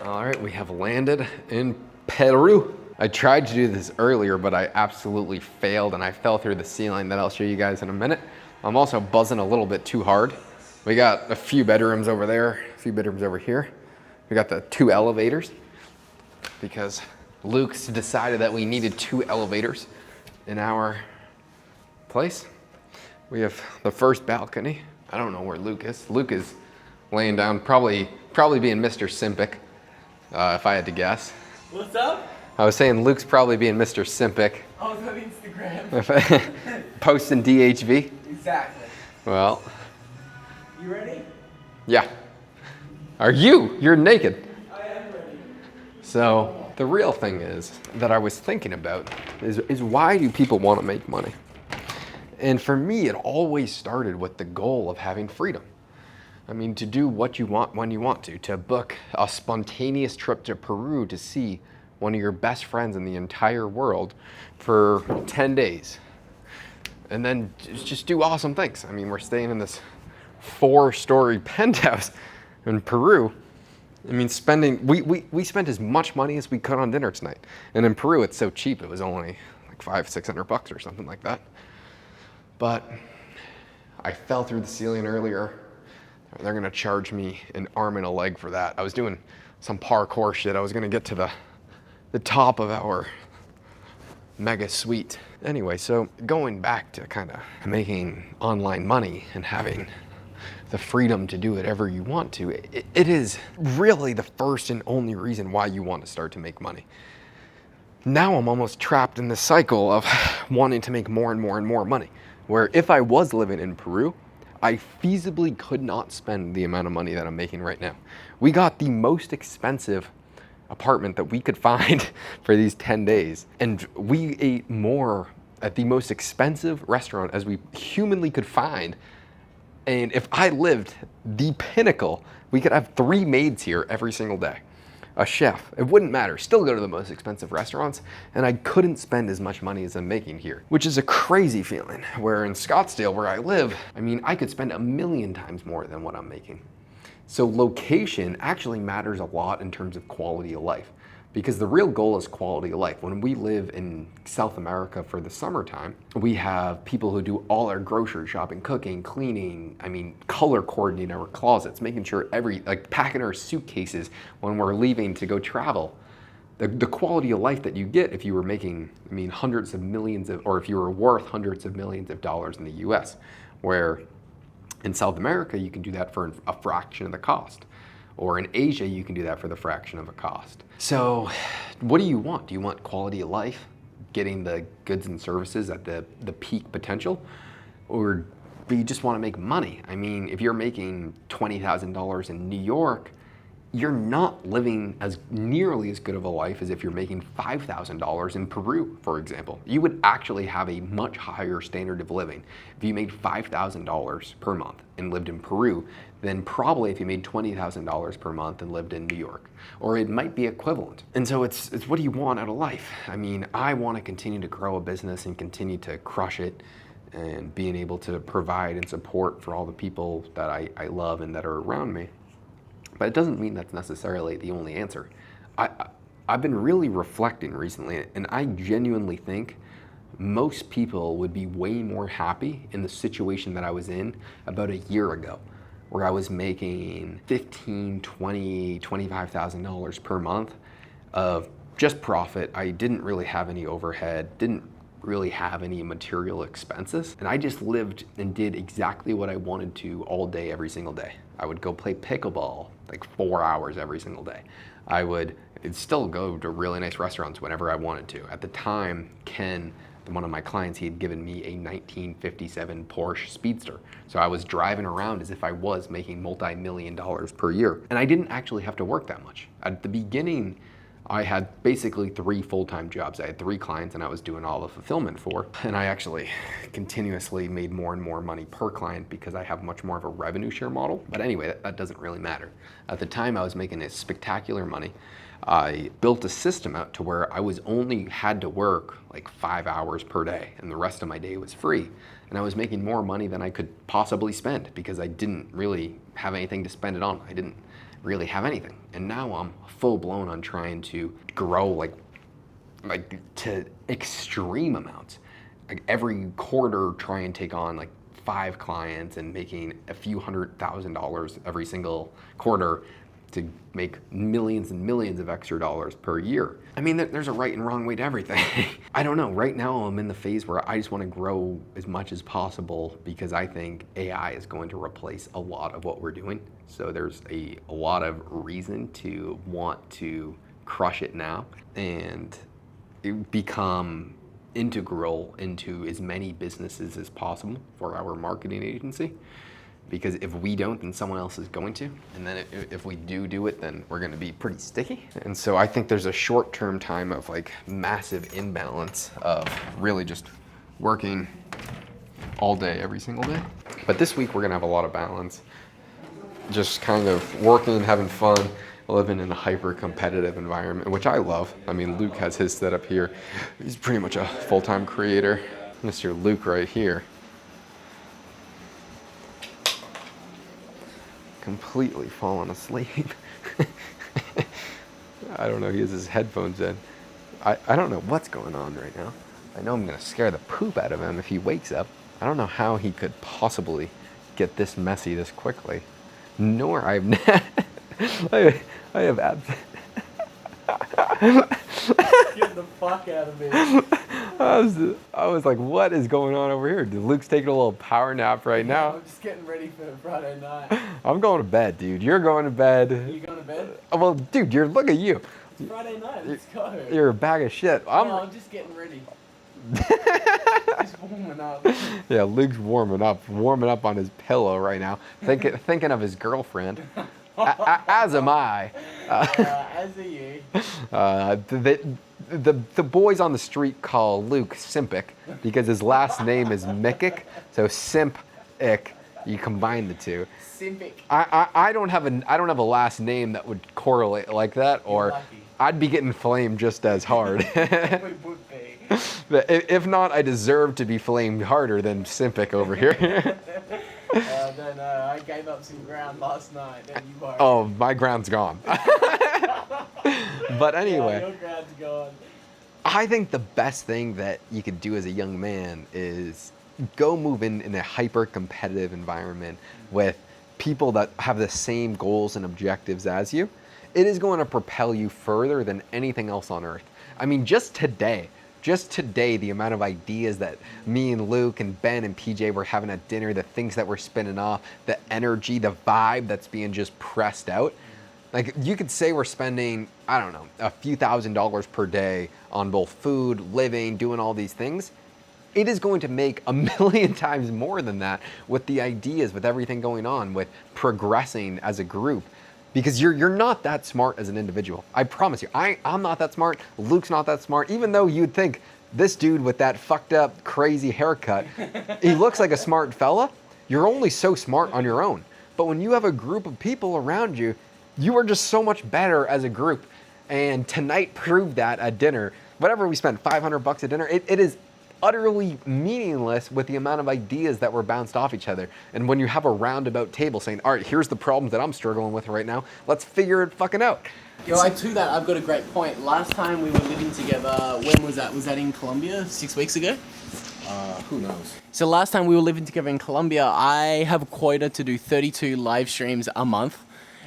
All right, we have landed in Peru. I tried to do this earlier, but I absolutely failed and I fell through the ceiling that I'll show you guys in a minute. I'm also buzzing a little bit too hard. We got a few bedrooms over there, a few bedrooms over here. We got the 2 elevators because Luke's decided that we needed 2 elevators in our place. We have the first balcony. I don't know where Luke is. Luke is laying down, probably being Mr. Simpic, if I had to guess. What's up? I was saying Luke's probably being Mr. Simpic. I was on Instagram. Posting DHV. Exactly. Well. You ready? Yeah. Are you? You're naked. I am ready. So the real thing is that I was thinking about is why do people want to make money? And for me, it always started with the goal of having freedom. I mean, to do what you want when you want to book a spontaneous trip to Peru to see one of your best friends in the entire world for 10 days. And then just do awesome things. I mean, we're staying in this 4-story penthouse in Peru. I mean, we spent as much money as we could on dinner tonight. And in Peru, it's so cheap. It was only like $500-600 or something like that. But I fell through the ceiling earlier. They're gonna charge me an arm and a leg for that. I was doing some parkour shit. I was gonna get to the top of our mega suite. Anyway, so going back to kind of making online money and having the freedom to do whatever you want to, it is really the first and only reason why you want to start to make money. Now I'm almost trapped in this cycle of wanting to make more and more and more money, where if I was living in Peru, I feasibly could not spend the amount of money that I'm making right now. We got the most expensive apartment that we could find for these 10 days. And we ate more at the most expensive restaurant as we humanly could find. And if I lived the pinnacle, we could have 3 maids here every single day. A chef, it wouldn't matter, still go to the most expensive restaurants, and I couldn't spend as much money as I'm making here, which is a crazy feeling, where in Scottsdale, where I live, I mean, I could spend 1,000,000 times more than what I'm making. So location actually matters a lot in terms of quality of life, because the real goal is quality of life. When we live in South America for the summertime, we have people who do all our grocery shopping, cooking, cleaning, I mean, color coordinating our closets, making sure like packing our suitcases when we're leaving to go travel. The quality of life that you get if you were making, I mean, hundreds of millions of, or if you were worth hundreds of millions of dollars in the US, where in South America, you can do that for a fraction of the cost. Or in Asia, you can do that for the fraction of a cost. So what do you want? Do you want quality of life, getting the goods and services at the peak potential? Or do you just want to make money? I mean, if you're making $20,000 in New York, you're not living as nearly as good of a life as if you're making $5,000 in Peru, for example. You would actually have a much higher standard of living if you made $5,000 per month and lived in Peru than probably if you made $20,000 per month and lived in New York. Or it might be equivalent. And so it's what do you want out of life? I mean, I want to continue to grow a business and continue to crush it and being able to provide and support for all the people that I love and that are around me. But it doesn't mean that's necessarily the only answer. I've been really reflecting recently, and I genuinely think most people would be way more happy in the situation that I was in about a year ago, where I was making $15,000, $20,000, $25,000 per month of just profit. I didn't really have any overhead, didn't really have any material expenses. And I just lived and did exactly what I wanted to all day, every single day. I would go play pickleball like 4 hours every single day. I'd still go to really nice restaurants whenever I wanted to. At the time, Ken, one of my clients, he had given me a 1957 Porsche Speedster. So I was driving around as if I was making multi-million dollars per year. And I didn't actually have to work that much. At the beginning, I had basically 3 full-time jobs. I had 3 clients and I was doing all the fulfillment for. And I actually continuously made more and more money per client because I have much more of a revenue share model. But anyway, that doesn't really matter. At the time, I was making a spectacular money. I built a system out to where I was only had to work like 5 hours per day and the rest of my day was free. And I was making more money than I could possibly spend because I didn't really have anything to spend it on. I didn't really have anything. And now I'm full blown on trying to grow like to extreme amounts. Like every quarter try and take on like 5 clients and making a few $100,000 every single quarter to make millions and millions of extra dollars per year. I mean, there's a right and wrong way to everything. I don't know, right now I'm in the phase where I just want to grow as much as possible because I think AI is going to replace a lot of what we're doing. So there's a lot of reason to want to crush it now and become integral into as many businesses as possible for our marketing agency. Because if we don't, then someone else is going to. And then if we do it, then we're gonna be pretty sticky. And so I think there's a short-term time of like massive imbalance of really just working all day, every single day. But this week we're gonna have a lot of balance. Just kind of working, having fun, living in a hyper-competitive environment, which I love. I mean, Luke has his setup here. He's pretty much a full-time creator. Mr. Luke right here. Completely fallen asleep. I don't know, he has his headphones in. I don't know what's going on right now. I know I'm gonna scare the poop out of him if he wakes up. I don't know how he could possibly get this messy this quickly. Nor I've I have abs. Get the fuck out of me. I was like, what is going on over here? Dude, Luke's taking a little power nap right now. I'm just getting ready for Friday night. I'm going to bed, dude. You're going to bed. You going to bed? Well, dude, look at you. It's Friday night, let's go. You're a bag of shit. I'm just getting ready. Just warming up. Yeah, Luke's warming up on his pillow right now, thinking of his girlfriend. As am I. As are you. The boys on the street call Luke Simpic because his last name is Mickick, so Simp-ick. You combine the two. Simpic. I don't have a last name that would correlate like that, or lucky. I'd be getting flamed just as hard. We would be. But if not, I deserve to be flamed harder than Simpic over here. No, I gave up some ground last night. Don't you worry. Oh, my ground's gone. But anyway. Yeah, your ground's gone. I think the best thing that you could do as a young man is go move in a hyper-competitive environment with people that have the same goals and objectives as you. It is going to propel you further than anything else on earth. I mean, just today, the amount of ideas that me and Luke and Ben and PJ were having at dinner, the things that we're spinning off, the energy, the vibe that's being just pressed out. Like, you could say we're spending, I don't know, a few $1,000s per day on both food, living, doing all these things. It is going to make a million times more than that with the ideas, with everything going on, with progressing as a group. Because you're not that smart as an individual. I promise you. I'm not that smart. Luke's not that smart. Even though you'd think this dude with that fucked up, crazy haircut, he looks like a smart fella. You're only so smart on your own. But when you have a group of people around you, you are just so much better as a group. And tonight proved that at dinner. Whatever we spent, $500 at dinner, it is utterly meaningless with the amount of ideas that were bounced off each other. And when you have a roundabout table saying, all right, here's the problems that I'm struggling with right now, let's figure it fucking out. Yo, to that, I've got a great point. Last time we were living together, when was that? Was that in Colombia 6 weeks ago? Who knows? So last time we were living together in Colombia, I have a quota to do 32 live streams a month.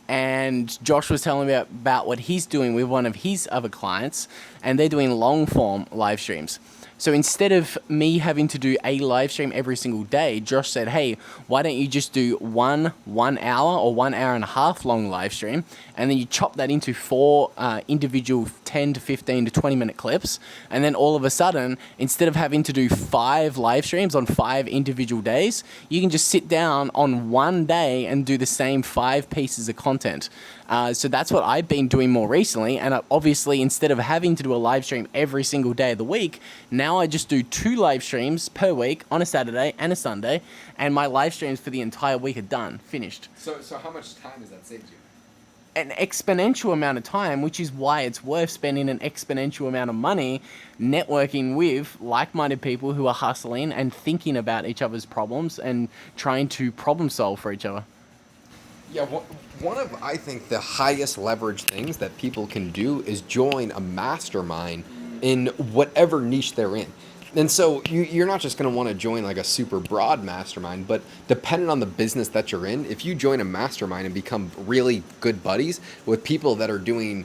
And Josh was telling me about what he's doing with one of his other clients, and they're doing long form live streams. So instead of me having to do a live stream every single day, Josh said, hey, why don't you just do one hour or 1 hour and a half long live stream, and then you chop that into 4 individual 10 to 15 to 20 minute clips. And then all of a sudden, instead of having to do 5 live streams on 5 individual days, you can just sit down on one day and do the same 5 pieces of content. So that's what I've been doing more recently. And obviously, instead of having to do a live stream every single day of the week, now I just do 2 live streams per week on a Saturday and a Sunday. And my live streams for the entire week are done, finished. So how much time has that saved you? An exponential amount of time, which is why it's worth spending an exponential amount of money networking with like-minded people who are hustling and thinking about each other's problems and trying to problem solve for each other. Yeah, one of, I think, the highest leverage things that people can do is join a mastermind in whatever niche they're in. And so you're not just going to want to join like a super broad mastermind, but depending on the business that you're in, if you join a mastermind and become really good buddies with people that are doing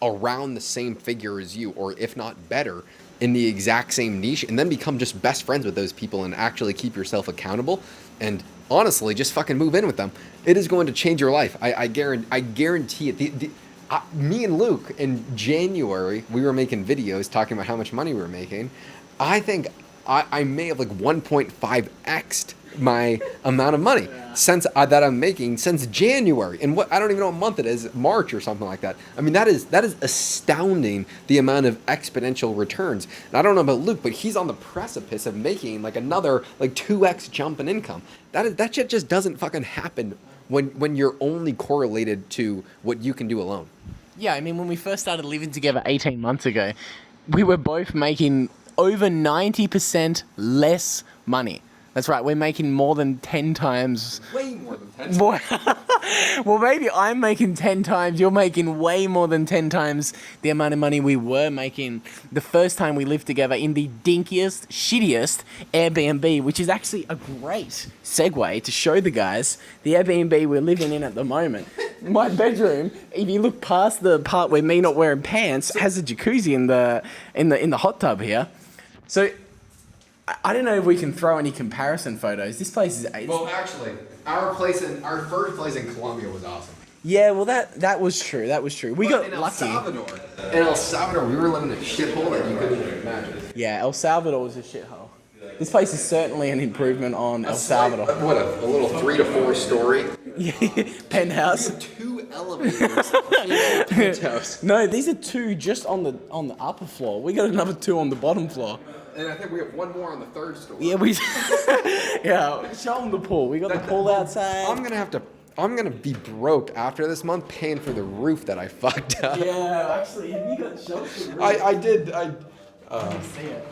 around the same figure as you, or if not better, in the exact same niche, and then become just best friends with those people and actually keep yourself accountable and honestly just fucking move in with them, it is going to change your life. I guarantee it. Me and Luke in January, we were making videos talking about how much money we were making. I think I may have like 1.5x'd my amount of money since that I'm making since January. And what, I don't even know what month it is, March or something like that. I mean, that is astounding, the amount of exponential returns. And I don't know about Luke, but he's on the precipice of making like another like 2x jump in income. That shit just doesn't fucking happen when you're only correlated to what you can do alone. Yeah, I mean, when we first started living together 18 months ago, we were both making over 90% less money. That's right, we're making more than 10 times. Way more than 10 times. Well, maybe I'm making 10 times. You're making way more than 10 times the amount of money we were making the first time we lived together in the dinkiest, shittiest Airbnb, which is actually a great segue to show the guys the Airbnb we're living in at the moment. My bedroom, if you look past the part where me not wearing pants, has a jacuzzi in the hot tub here. So I don't know if we can throw any comparison photos. This place is... Well, actually, our first place in Colombia was awesome. Yeah, well, that was true. That was true. We got lucky. In El Salvador, we were living in a shithole that you couldn't even imagine. Yeah, El Salvador was a shithole. This place is certainly an improvement on El Salvador. What, a little 3 to 4 story? Penthouse. We have 2 elevators in a penthouse. No, these are 2 just on the upper floor. We got another 2 on the bottom floor. And I think we have 1 more on the 3rd story. Yeah, yeah. Show them the pool. We got the pool outside. I'm gonna be broke after this month paying for the roof that I fucked up. Yeah, actually, have you got shelter? I did. I want to see it.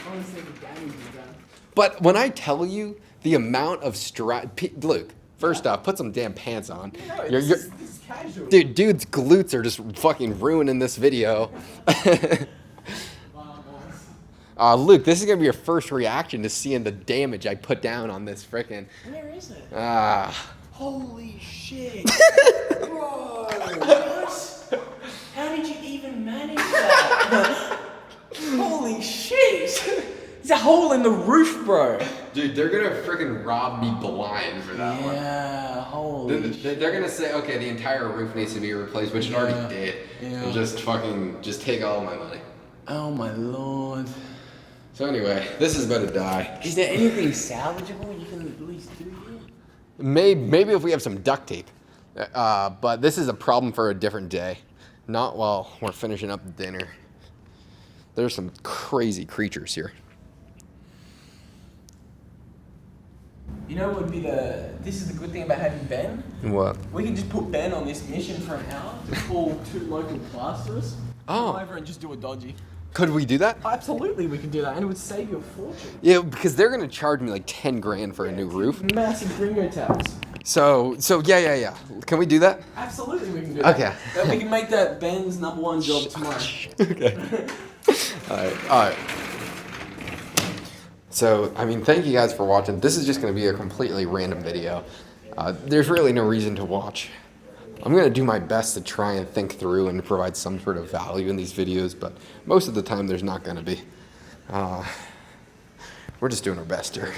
I want to see the damage you've done. But when I tell you the amount of Luke, first off, put some damn pants on. No, this is casual. Dude's glutes are just fucking ruining this video. Luke, this is going to be your first reaction to seeing the damage I put down on this frickin'. Where is it? Holy shit. Bro, what? How did you even manage that? Holy shit. There's a hole in the roof, bro. Dude, they're going to frickin' rob me blind for that one. Yeah, holy shit. They're going to say, okay, the entire roof needs to be replaced, which it already did. Yeah. And just take all my money. Oh my lord. So anyway, this is about to die. Is there anything salvageable you can at least do here? Maybe if we have some duct tape. But this is a problem for a different day. Not while we're finishing up dinner. There's some crazy creatures here. You know what would be this is the good thing about having Ben? What? We can just put Ben on this mission for an hour to call 2 local plasterers. Oh. Come over and just do a dodgy. Could we do that? Absolutely, we could do that, and it would save you a fortune. Yeah, because they're gonna charge me like 10 grand for a new roof. Massive gringo tax. So yeah. Can we do that? Absolutely, we can do that. Okay. We can make that Ben's #1 job tomorrow. Okay. All right. So, I mean, thank you guys for watching. This is just gonna be a completely random video. There's really no reason to watch. I'm going to do my best to try and think through and provide some sort of value in these videos, but most of the time there's not going to be. We're just doing our best here.